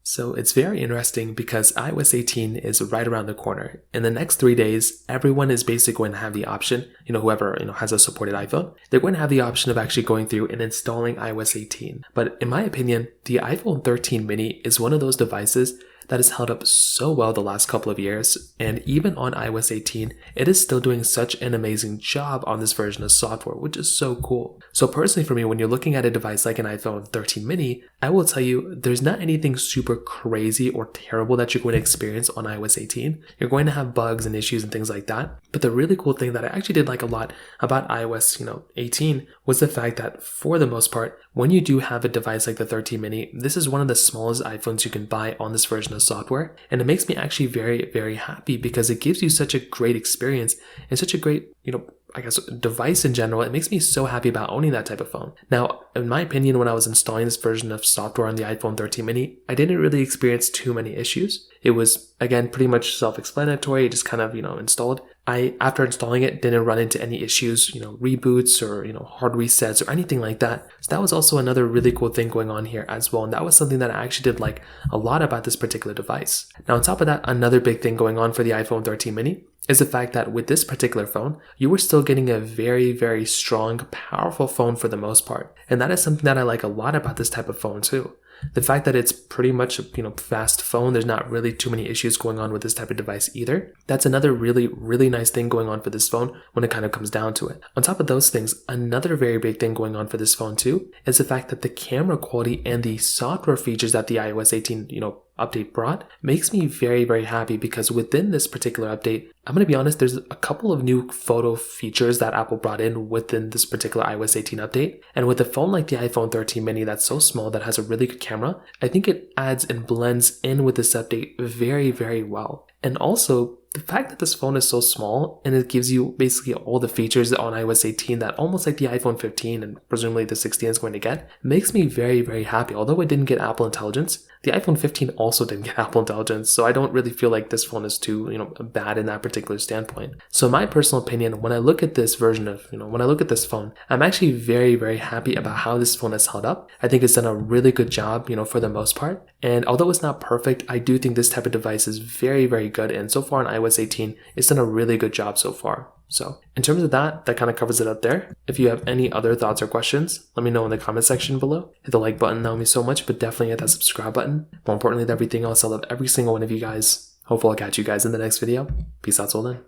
So it's very interesting because iOS 18 is right around the corner. In the next 3 days, everyone is basically going to have the option, whoever, has a supported iPhone, they're going to have the option of actually going through and installing iOS 18. But in my opinion, the iPhone 13 mini is one of those devices that has held up so well the last couple of years, and even on iOS 18, it is still doing such an amazing job on this version of software, which is so cool. So personally for me, when you're looking at a device like an iPhone 13 mini, I will tell you there's not anything super crazy or terrible that you're going to experience on iOS 18. You're going to have bugs and issues and things like that, but the really cool thing that I actually did like a lot about iOS 18 was the fact that for the most part, when you do have a device like the 13 mini, this is one of the smallest iPhones you can buy on this version of software, and it makes me actually very, very happy because it gives you such a great experience and such a great, device in general. It makes me so happy about owning that type of phone. Now, in my opinion, when I was installing this version of software on the iPhone 13 mini, I didn't really experience too many issues. It was, again, pretty much self-explanatory. It just kind of, installed. After installing it, didn't run into any issues, reboots or, hard resets or anything like that. So that was also another really cool thing going on here as well. And that was something that I actually did like a lot about this particular device. Now, on top of that, another big thing going on for the iPhone 13 mini is the fact that with this particular phone, you were still getting a very, very strong, powerful phone for the most part. And that is something that I like a lot about this type of phone too. The fact that it's pretty much a fast phone, there's not really too many issues going on with this type of device either. That's another really, really nice thing going on for this phone when it kind of comes down to it. On top of those things, another very big thing going on for this phone too is the fact that the camera quality and the software features that the iOS 18, update brought makes me very, very happy because within this particular update, I'm going to be honest, there's a couple of new photo features that Apple brought in within this particular iOS 18 update. And with a phone like the iPhone 13 mini that's so small that has a really good camera, I think it adds and blends in with this update very, very well. And also, the fact that this phone is so small and it gives you basically all the features on iOS 18 that almost like the iPhone 15 and presumably the 16 is going to get, makes me very, very happy. Although it didn't get Apple Intelligence, the iPhone 15 also didn't get Apple Intelligence, so I don't really feel like this phone is too, bad in that particular standpoint. So in my personal opinion, when I look at this version of, when I look at this phone, I'm actually very, very happy about how this phone has held up. I think it's done a really good job, for the most part. And although it's not perfect, I do think this type of device is very, very good. And so far on iOS 18, it's done a really good job so far. So in terms of that kind of covers it up there. If you have any other thoughts or questions, let me know in the comment section below. Hit the like button, that would mean so much, but definitely hit that subscribe button. More importantly than everything else, I love every single one of you guys. Hopefully I'll catch you guys in the next video. Peace out till then.